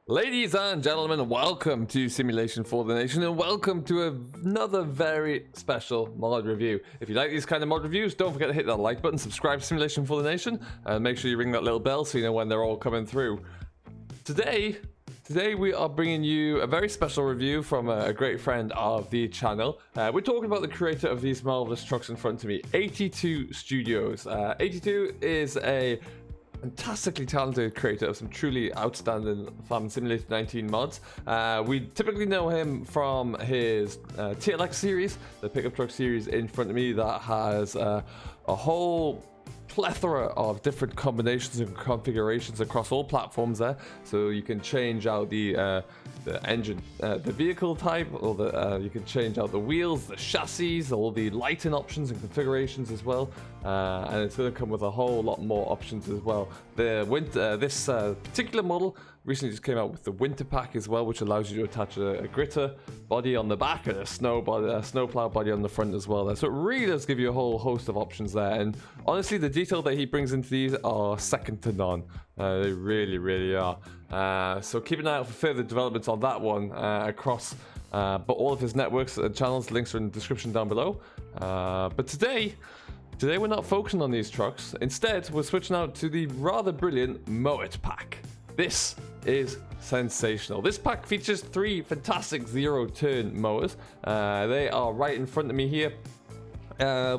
Ladies and gentlemen, welcome to Simulation for the Nation and welcome to another very special mod review. If you like these kind of mod reviews, don't forget to hit that like button, subscribe to Simulation for the Nation, and make sure you ring that little bell so you know when they're all coming through. Today we are bringing you a very special review from a great friend of the channel. We're talking about the creator of these marvelous trucks in front of me, 82 Studios. 82 is a fantastically talented creator of some truly outstanding Farming Simulator 19 mods. We typically know him from his TLX series, the pickup truck series in front of me that has a whole plethora of different combinations and configurations across all platforms there, so you can change out the engine, the vehicle type, or you can change out the wheels, the chassis, all the lighting options and configurations as well, and it's going to come with a whole lot more options as well. This particular model recently just came out with the winter pack as well, which allows you to attach a gritter body on the back and a snowplow body on the front as well there. So it really does give you a whole host of options there, and honestly the detail that he brings into these are second to none. They really are. So keep an eye out for further developments on that one across but all of his networks and channels. Links are in the description down below. But today we're not focusing on these trucks. Instead, we're switching out to the rather brilliant Mow It pack. This is sensational. This pack features 3 fantastic zero turn mowers. They are right in front of me here.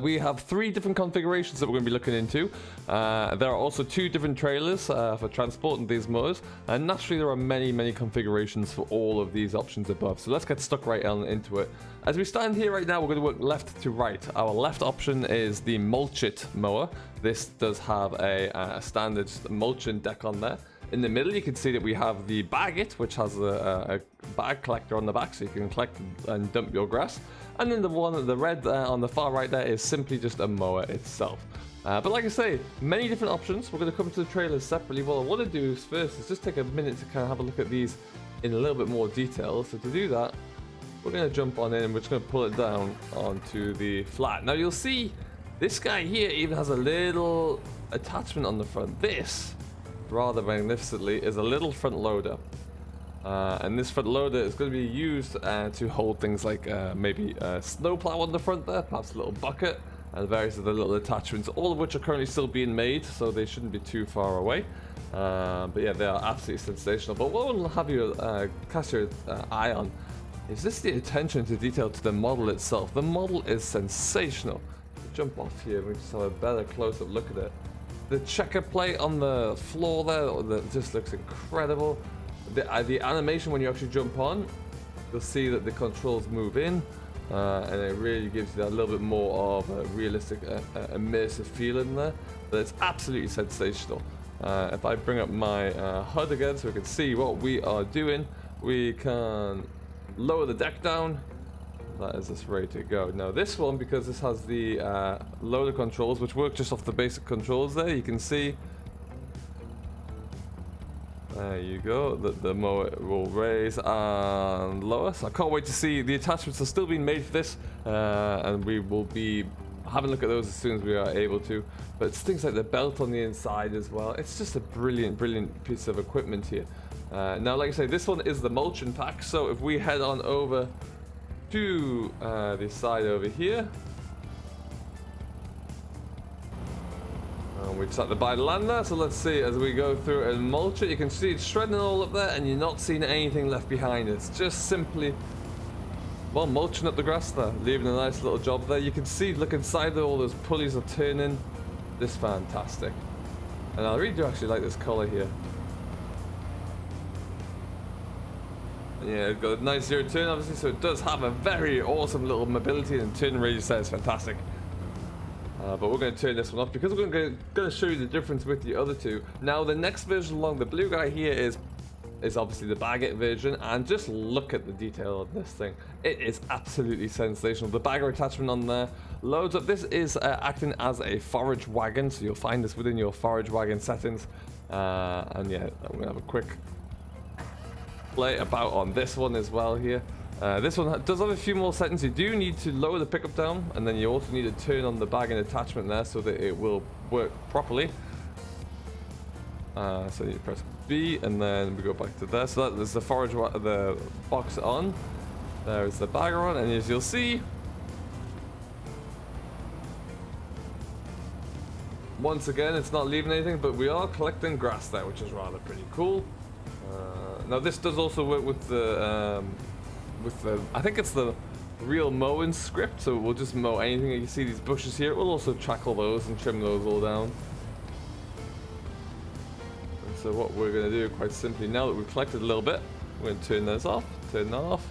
We have 3 different configurations that we're going to be looking into. There are also 2 different trailers for transporting these mowers, and naturally there are many configurations for all of these options above. So let's get stuck right on into it. As we stand here right now, we're going to work left to right. Our left option is the Mulchit Mower. This does have a standard mulching deck on there. In the middle, you can see that we have the Baguette, which has a bag collector on the back, so you can collect and dump your grass. And then the red on the far right there is simply just a mower itself. But like I say, many different options. We're going to come to the trailers separately. What I want to do first is just take a minute to kind of have a look at these in a little bit more detail. So to do that, we're going to jump on in and we're just going to pull it down onto the flat. Now you'll see this guy here even has a little attachment on the front. This, rather magnificently, is a little front loader. And this front loader is going to be used to hold things like maybe a snowplow on the front there, perhaps a little bucket, and various other little attachments, all of which are currently still being made, so they shouldn't be too far away. But yeah, they are absolutely sensational. But what will have you cast your eye on is just the attention to detail to the model itself. The model is sensational. Jump off here, we just have a better close-up look at it. The checker plate on the floor there that just looks incredible. The animation when you actually jump on, you'll see that the controls move in, and it really gives you that little bit more of a realistic, immersive feeling there. But it's absolutely sensational. If I bring up my HUD again so we can see what we are doing, we can lower the deck down. That is just ready to go. Now this one, because this has the loader controls, which work just off the basic controls there, you can see, there you go, the mower will raise and lower. So I can't wait to see. The attachments are still being made for this, and we will be having a look at those as soon as we are able to. But it's things like the belt on the inside as well. It's just a brilliant piece of equipment here. Now, like I say, this one is the mulching pack. So if we head on over to the side over here, and we just have to buy the land there. So let's see, as we go through and mulch it, you can see it's shredding all up there and you're not seeing anything left behind. It's just simply, well, mulching up the grass there, leaving a nice little job there. You can see, look inside there, all those pulleys are turning. This is fantastic, and I really do actually like this color here. Yeah, it's got a nice zero turn obviously, so it does have a very awesome little mobility, and turn radius there is fantastic. But we're going to turn this one off because we're going to show you the difference with the other two. Now the next version along, the blue guy here, is obviously the Baguette version, and just look at the detail of this thing. It is absolutely sensational. The bagger attachment on there loads up. This is acting as a forage wagon, so you'll find this within your forage wagon settings. And yeah, I'm going to have a quick play about on this one as well here. This one does have a few more settings. You do need to lower the pickup down, and then you also need to turn on the bag and attachment there so that it will work properly. So you press B, and then we go back to there. So that is the the box on. There's the bagger on, and as you'll see, once again, it's not leaving anything, but we are collecting grass there, which is rather pretty cool. Now this does also work with the I think it's the real mowing script, so we'll just mow anything. You see these bushes here, we'll also tackle those and trim those all down. And so what we're going to do, quite simply, now that we've collected a little bit, we're going to turn this off, turn that off.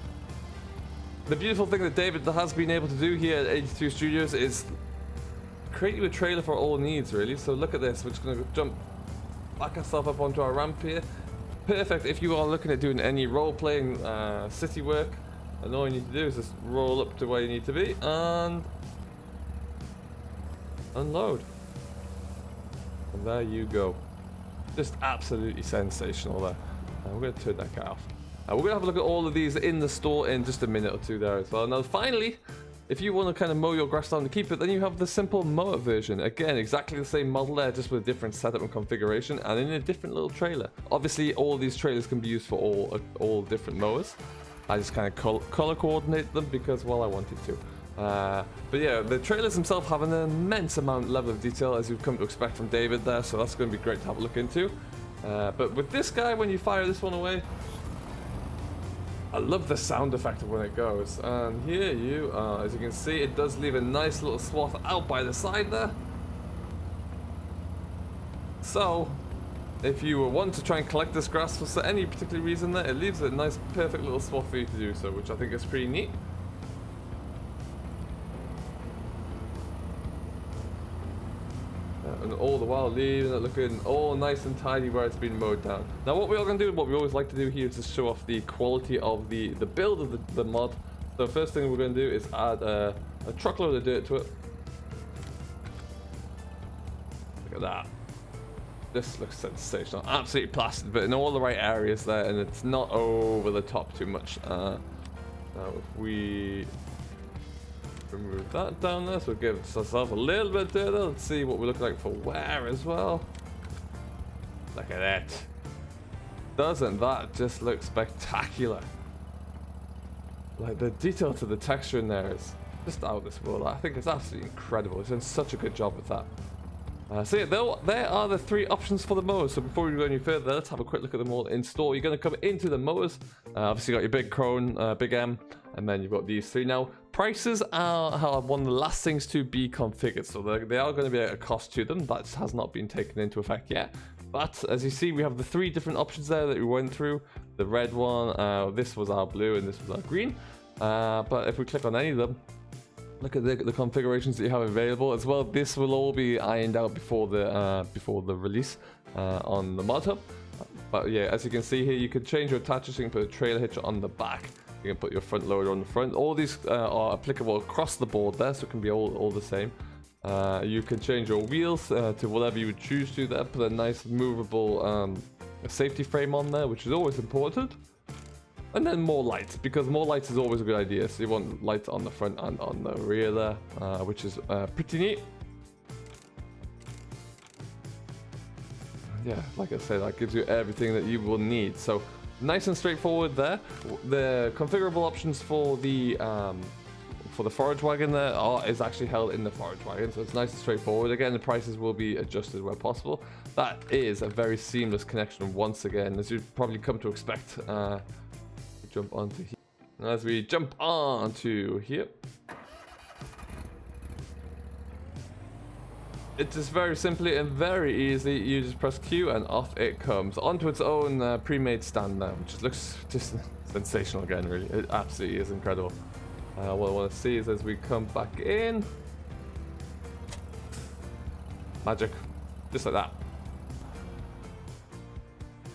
The beautiful thing that David has been able to do here at 82 Studios is create you a trailer for all needs, really. So look at this, we're just going to jump back ourselves up onto our ramp here. Perfect if you are looking at doing any role-playing city work, and all you need to do is just roll up to where you need to be and unload. And there you go. Just absolutely sensational there. We're going to turn that guy off. We're going to have a look at all of these in the store in just a minute or two there as well. Now finally, if you want to kind of mow your grass down to keep it, then you have the simple Mow It version. Again, exactly the same model there, just with a different setup and configuration, and in a different little trailer. Obviously, all these trailers can be used for all different mowers. I just kind of color coordinate them because, well, I wanted to. But yeah, the trailers themselves have an immense level of detail, as you've come to expect from David there, so that's going to be great to have a look into. But with this guy, when you fire this one away, I love the sound effect of when it goes. And here you are. As you can see, it does leave a nice little swath out by the side there. So, if you want to try and collect this grass for any particular reason there, it leaves a nice, perfect little swath for you to do so, which I think is pretty neat. And all the while leaving it looking all nice and tidy where it's been mowed down. Now what we are going to do, what we always like to do here, is just show off the quality of the build of the mod. So first thing we're going to do is add a truckload of dirt to it. Look at that. This looks sensational. Absolutely plastered, but in all the right areas there, and it's not over the top too much. Now if we remove that down there, so give ourselves a little bit there. Let's see what we look like for wear as well. Look at that. Doesn't that just look spectacular? Like, the detail to the texture in there is just out of this world. I think it's absolutely incredible. It's done such a good job with that. So yeah, there are the three options for the mowers. So before we go any further, let's have a quick look at them all in store. You're going to come into the mowers. Obviously, you got your big Crone, Big M, and then you've got these three. Now, prices are one of the last things to be configured, so they are going to be a cost to them. That has not been taken into effect yet. But as you see, we have the three different options there that we went through. The red one, this was our blue, and this was our green. But if we click on any of them, look at the configurations that you have available as well. This will all be ironed out before the release on the mod hub. But yeah, as you can see here, you can change your attachers. So you can put a trailer hitch on the back. You can put your front loader on the front. All these are applicable across the board there, so it can be all the same. You can change your wheels to whatever you would choose to there. Put a nice movable safety frame on there, which is always important. And then more lights, because more lights is always a good idea. So you want lights on the front and on the rear there, which is pretty neat. Yeah, like I said, that gives you everything that you will need. So nice and straightforward there. The configurable options for the forage wagon there is actually held in the forage wagon, so it's nice and straightforward. Again, the prices will be adjusted where possible. That is a very seamless connection once again, as you've probably come to expect. Jump onto here. As we jump onto here, it's just very simply and very easy. You just press Q and off it comes onto its own pre-made stand now, which looks just sensational again. Really, it absolutely is incredible. What I want to see is as we come back in, magic, just like that.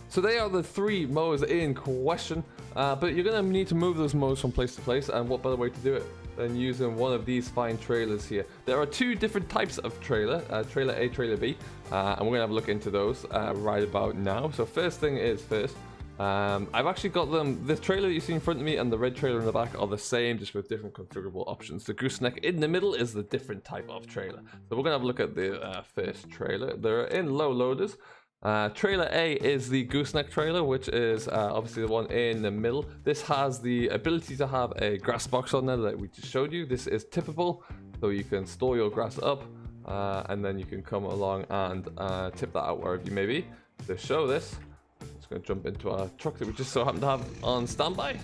So they are the three mowers in question, but you're going to need to move those mowers from place to place, and what better way to do it than using one of these fine trailers here. There are two different types of trailer, trailer A, trailer B, and we're going to have a look into those right about now. So first thing is first, I've actually got them, the trailer that you see in front of me and the red trailer in the back are the same, just with different configurable options. The gooseneck in the middle is the different type of trailer. So we're going to have a look at the first trailer. They're in low loaders. Trailer A is the Gooseneck trailer, which is obviously the one in the middle. This has the ability to have a grass box on there that we just showed you. This is tippable, so you can store your grass up, and then you can come along and tip that out wherever you may be. To show this, I'm just going to jump into our truck that we just so happen to have on standby.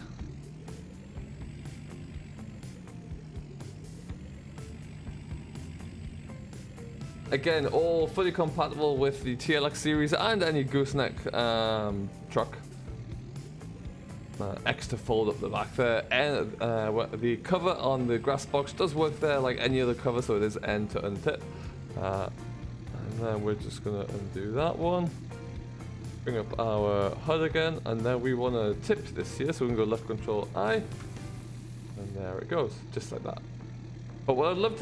Again, all fully compatible with the TLX series and any Gooseneck truck. X to fold up the back there. And the cover on the grass box does work there like any other cover, so it is end to untip. And then we're just going to undo that one. Bring up our HUD again, and then we want to tip this here, so we can go left control I. And there it goes, just like that. But what I'd love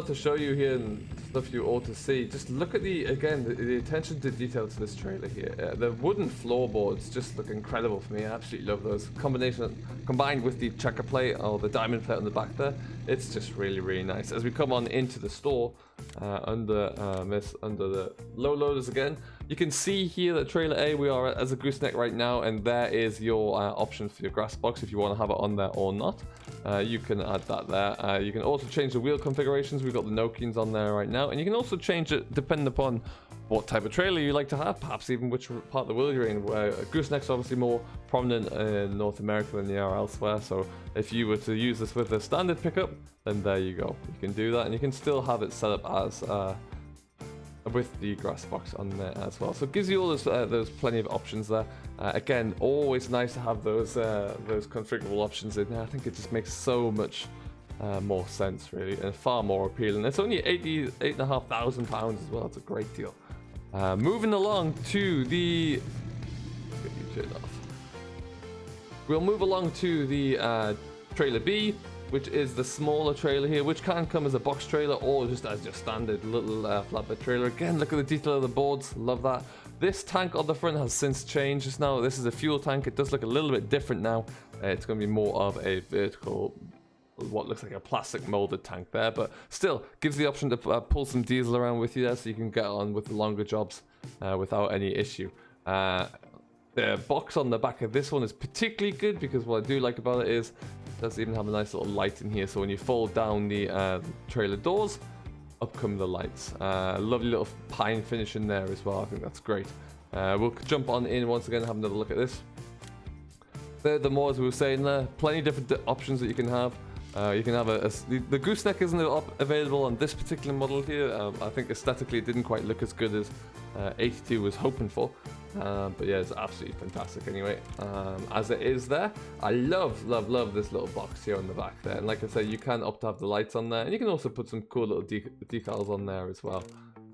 to show you here, and stuff you ought to see, just look at the attention to detail to this trailer here. The wooden floorboards just look incredible for me. I absolutely love those. Combined with the checker plate or the diamond plate on the back there, it's just really, really nice. As we come on into the store, under the low loaders again, you can see here that trailer A, we are as a gooseneck right now, and there is your option for your grass box if you want to have it on there or not. You can add that there. You can also change the wheel configurations. We've got the Nokians on there right now, and you can also change it depending upon what type of trailer you like to have, perhaps even which part of the world you're in. Gooseneck's obviously more prominent in North America than they are elsewhere, so if you were to use this with a standard pickup, then there you go. You can do that, and you can still have it set up as with the grass box on there as well. So it gives you all those plenty of options there. Again, always nice to have those configurable options in there. I think it just makes so much more sense, really, and far more appealing. It's only £88,500 as well. It's a great deal. Moving along to the... Get you turned off. We'll move along to the trailer B, which is the smaller trailer here, which can come as a box trailer or just as your standard little flatbed trailer. Again, look at the detail of the boards. Love that. This tank on the front has since changed. Just now, this is a fuel tank. It does look a little bit different now. It's going to be more of a vertical, what looks like a plastic molded tank there, but still gives the option to pull some diesel around with you there, so you can get on with the longer jobs without any issue. The box on the back of this one is particularly good because what I do like about it is it does even have a nice little light in here, so when you fold down the trailer doors, up come the lights. Lovely little pine finish in there as well. I think that's great. We'll jump on in once again and have another look at this. The more, as we were saying there, plenty of different options that you can have. You can have the gooseneck isn't available on this particular model here. I think aesthetically it didn't quite look as good as 82 was hoping for. But yeah, it's absolutely fantastic anyway, as it is there. I love this little box here on the back there, and like I said, you can opt to have the lights on there, and you can also put some cool little decals on there as well.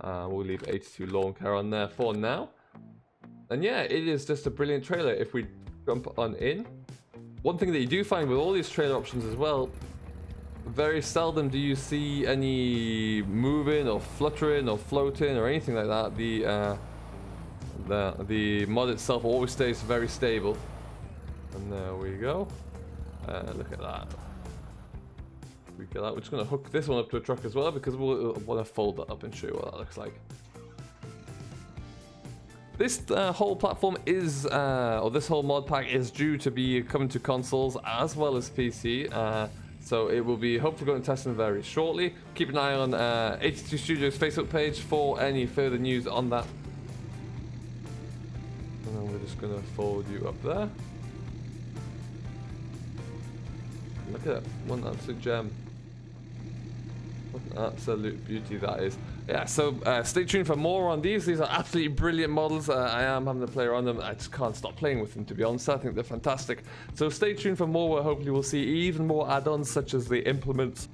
We'll leave 82 lawn care on there for now. And yeah, it is just a brilliant trailer. If we jump on in, one thing that you do find with all these trailer options as well, very seldom do you see any moving or fluttering or floating or anything like that. The mod itself always stays very stable. And there we go. Look at that. We get that. We're just going to hook this one up to a truck as well, because we'll want to fold that up and show you what that looks like. This whole platform is, or this whole mod pack is due to be coming to consoles as well as PC. So it will be hopefully going to testing very shortly. Keep an eye on 82 Studios Facebook page for any further news on that. And then we're just going to fold you up there. Look at that, one absolute gem. What an absolute beauty that is. Yeah, so stay tuned for more on these. These are absolutely brilliant models. I am having to play around them. I just can't stop playing with them, to be honest. I think they're fantastic. So stay tuned for more, where hopefully we'll see even more add-ons, such as the implements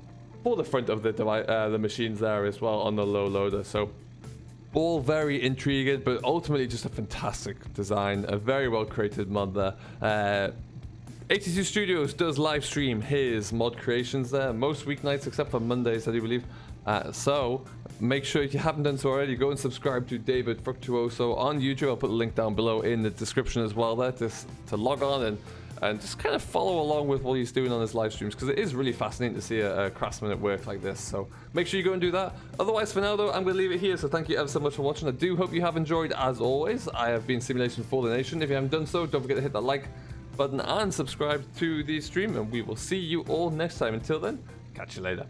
for the front of the machines there as well on the low loader. So all very intriguing, but ultimately just a fantastic design. A very well created mod there. 82 Studios does live stream his mod creations there most weeknights except for Mondays, I do believe. So make sure, if you haven't done so already, go and subscribe to David Fructuoso on YouTube. I'll put the link down below in the description as well there to log on and just kind of follow along with what he's doing on his live streams, because it is really fascinating to see a craftsman at work like this. So make sure you go and do that. Otherwise, for now though, I'm going to leave it here. So thank you ever so much for watching. I do hope you have enjoyed. As always, I have been Simulation for the Nation. If you haven't done so, don't forget to hit that like button and subscribe to the stream, and we will see you all next time. Until then, catch you later.